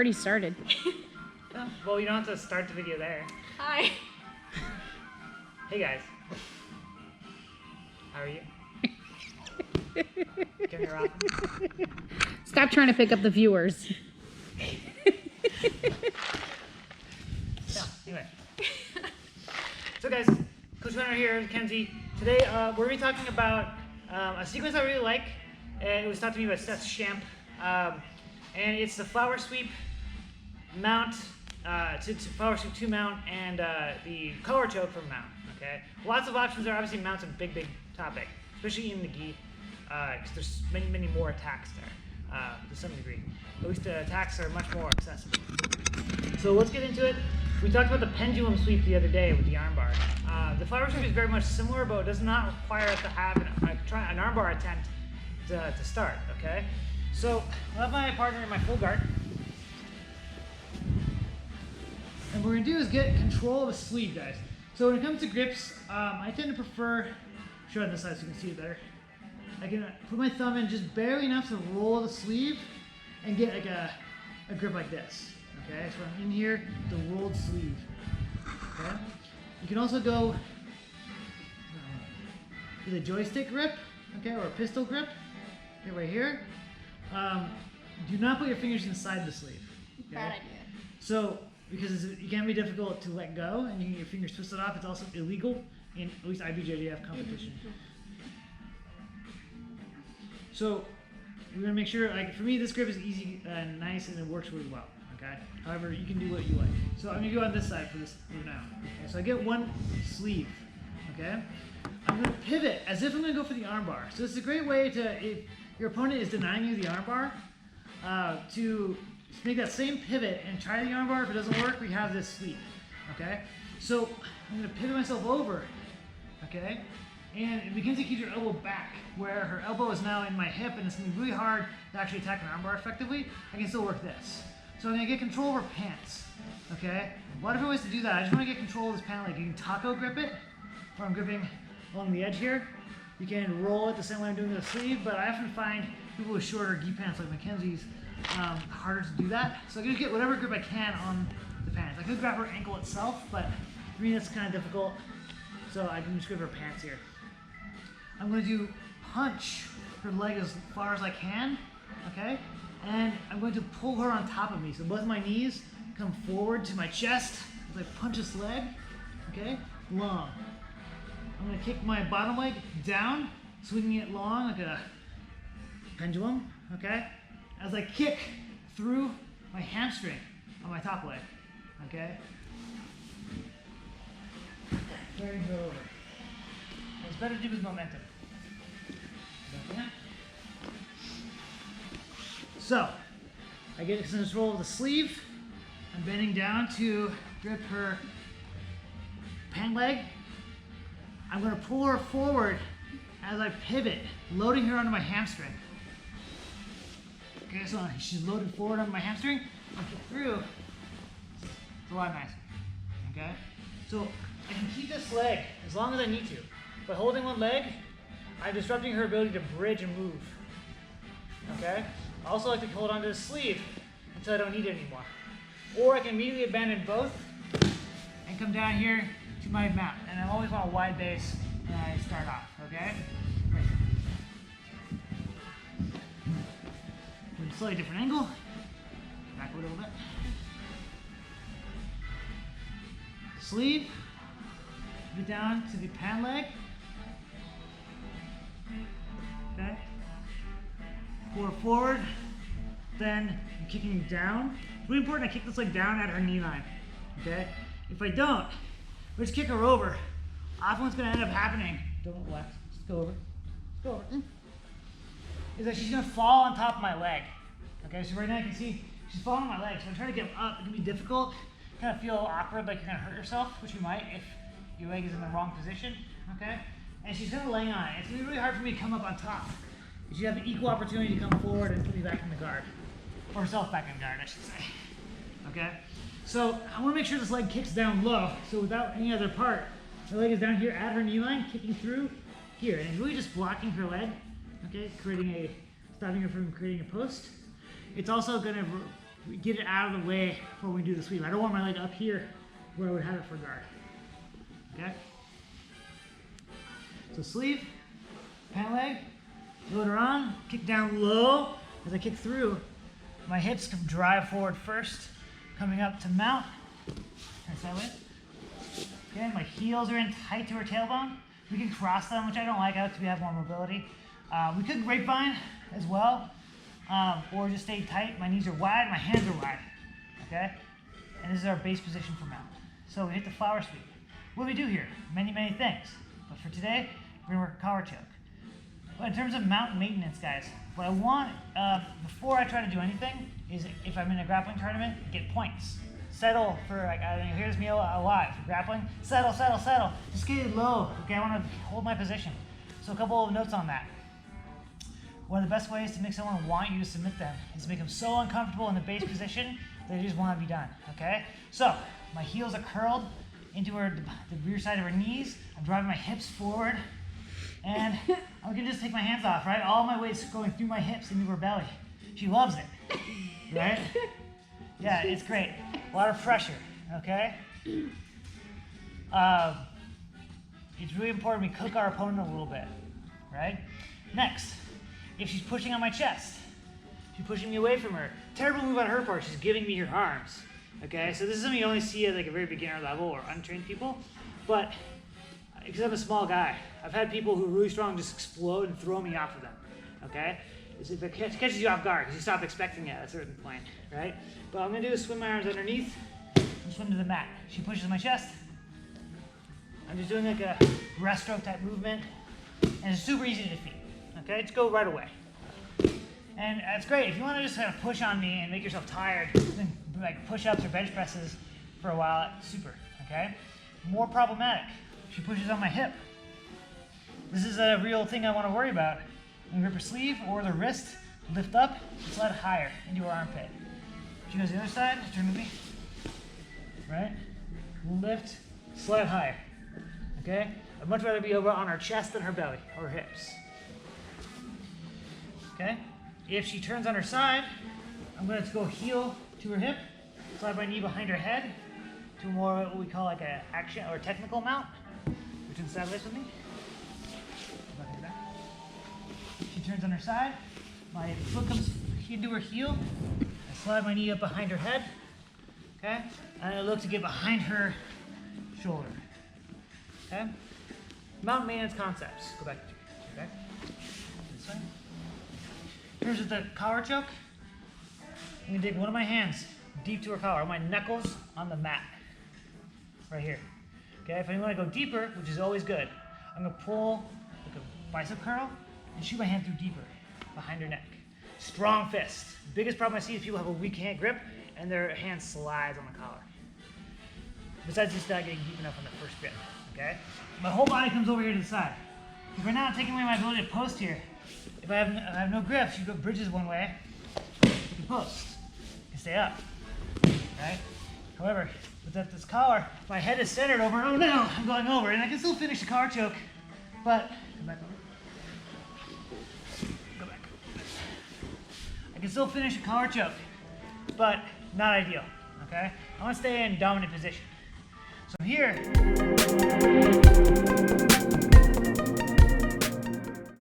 already started. Oh, well, you don't have to start the video there. Hi. Hey guys. How are you? Give me a rock. Stop trying to pick up the viewers. No, anyway. So guys, Coach Hunter here, Kenzie. Today we're going to be talking about a sequence I really like. It was taught to me by Seth Shamp. And it's the flower sweep mount, flower sweep to mount, and the collar choke from mount. Okay, lots of options there. Obviously, mount's a big topic, especially in the gi, because there's many more attacks there to some degree. At least the attacks are much more accessible. So let's get into it. We talked about the pendulum sweep the other day with the armbar. The flower sweep is very much similar, but it does not require us to have an armbar attempt to start. Okay, so I have my partner in my full guard. And what we're going to do is get control of the sleeve, guys. So when it comes to grips, I tend to prefer, show it this side so you can see it better. I can put my thumb in just barely enough to roll the sleeve and get like a grip like this. Okay, so I'm in here, the rolled sleeve. Okay, you can also go with a joystick grip, okay, or a pistol grip. Okay, right here. Do not put your fingers inside the sleeve. Okay? Bad idea. So, because it can be difficult to let go and you can get your fingers twisted off, it's also illegal in at least IBJJF competition. So, we're gonna make sure, like for me, this grip is easy and nice and it works really well. Okay. However, you can do what you like. So I'm gonna go on this side for this for now. Okay. So I get one sleeve. Okay. I'm gonna pivot as if I'm gonna go for the armbar. So it's a great way to, if your opponent is denying you the armbar, to make that same pivot and try the armbar. If it doesn't work, we have this sweep. Okay. So I'm gonna pivot myself over. Okay. And it begins to keep your elbow back, where her elbow is now in my hip, and it's gonna be really hard to actually attack an armbar effectively. I can still work this. So I'm gonna get control of her pants. Okay. A lot of different ways to do that. I just want to get control of this pant leg. You can taco grip it, where I'm gripping along the edge here. You can roll it the same way I'm doing the sleeve, but I often find people with shorter gi pants like Mackenzie's harder to do that. So I'm gonna get whatever grip I can on the pants. I could grab her ankle itself, but for me that's kind of difficult. So I can just grip her pants here. I'm gonna do punch her leg as far as I can, okay? And I'm going to pull her on top of me. So both my knees come forward to my chest as I punch this leg, okay? Long. I'm gonna kick my bottom leg down, swinging it long like a pendulum, okay? As I kick through my hamstring on my top leg, okay? Turn her over. It's better to do with momentum. Okay? So, I get control of the sleeve. I'm bending down to grip her pant leg. I'm going to pull her forward as I pivot, loading her onto my hamstring. Okay, so she's loaded forward onto my hamstring. I kick through. It's a lot nicer. Okay? So, I can keep this leg as long as I need to. By holding one leg, I'm disrupting her ability to bridge and move. Okay? I also like to hold onto the sleeve until I don't need it anymore. Or I can immediately abandon both and come down here to my mount. And I always want a wide base when I start off, okay? Right. With a slightly different angle. Back a little bit. Sleeve. Get down to the pant leg. Okay. Pull her forward, then I'm kicking down. It's really important I kick this leg down at her knee line, okay? If I don't, let's kick her over. Often what's gonna end up happening, don't relax, just go over, is that she's gonna fall on top of my leg. Okay, so right now you can see she's falling on my leg, so I'm trying to get up. It can be difficult, kind of feel awkward, like you're gonna hurt yourself, which you might if your leg is in the wrong position, okay? And she's kind of laying on it. It's gonna be really hard for me to come up on top. You have an equal opportunity to come forward and put me back in the guard. Or herself back in guard, I should say. Okay? So I want to make sure this leg kicks down low. So without any other part, her leg is down here at her knee line, kicking through here. And it's really just blocking her leg, okay? Stopping her from creating a post. It's also going to get it out of the way before we do the sweep. I don't want my leg up here where I would have it for guard. Okay? So sleeve, pant leg, load her on, kick down low. As I kick through, my hips can drive forward first, coming up to mount. Turn sideways. Okay, my heels are in tight to her tailbone. We can cross them, which I don't like. I like to have more mobility. We could grapevine as well, or just stay tight. My knees are wide, my hands are wide. Okay, and this is our base position for mount. So we hit the flower sweep. What do we do here? Many, many things. But for today, we're gonna work a collar choke. But in terms of mount maintenance, guys, what I want before I try to do anything is, if I'm in a grappling tournament, get points. Settle for, like, you hear me a lot for grappling. Settle, settle, settle. Just get it low. Okay, I want to hold my position. So a couple of notes on that. One of the best ways to make someone want you to submit them is to make them so uncomfortable in the base position that they just want to be done. Okay. So my heels are curled into the rear side of her knees. I'm driving my hips forward, and I can just take my hands off. Right, all my weight's going through my hips into her belly. She loves it. Right. Yeah, it's great. A lot of pressure, okay? It's really important we cook our opponent a little bit, right? Next, if she's pushing on my chest, she's pushing me away from her. Terrible move on her part, she's giving me her arms, okay? So this is something you only see at like a very beginner level or untrained people, but because I'm a small guy, I've had people who are really strong just explode and throw me off of them, okay? If it catches you off guard, because you stop expecting it at a certain point, right? But what I'm gonna do is swim my arms underneath and swim to the mat. She pushes my chest. I'm just doing like a breaststroke type movement, and it's super easy to defeat. Okay, just go right away. And that's great. If you want to just kind of push on me and make yourself tired, then like push-ups or bench presses for a while, super. Okay. More problematic. She pushes on my hip. This is a real thing I want to worry about. When we grip her sleeve or the wrist, lift up, and slide higher into her armpit. She goes to the other side, turn to me. Right? Lift, slide higher. Okay? I'd much rather be over on her chest than her belly or her hips. Okay? If she turns on her side, I'm going to go heel to her hip, slide my knee behind her head to more what we call like an action or technical mount. Return sideways with me. She turns on her side, my foot comes into her heel, I slide my knee up behind her head, okay? And I look to get behind her shoulder, okay? Mount maintenance concepts, go back, okay? This way. In terms of the collar choke, I'm gonna take one of my hands deep to her collar, my knuckles on the mat, right here, okay? If I want to go deeper, which is always good, I'm gonna pull like a bicep curl, and shoot my hand through deeper, behind her neck. Strong fist. The biggest problem I see is people have a weak hand grip and their hand slides on the collar. Besides just not getting deep enough on the first grip, okay? My whole body comes over here to the side. If we're not taking away my ability to post here, if I have no grip, you go bridges one way, you can post, you can stay up, right? However, with this collar, my head is centered over, oh no, I'm going over, and I can still finish the collar choke, but, come back over. I can still finish a collar choke, but not ideal, okay? I want to stay in dominant position. So here,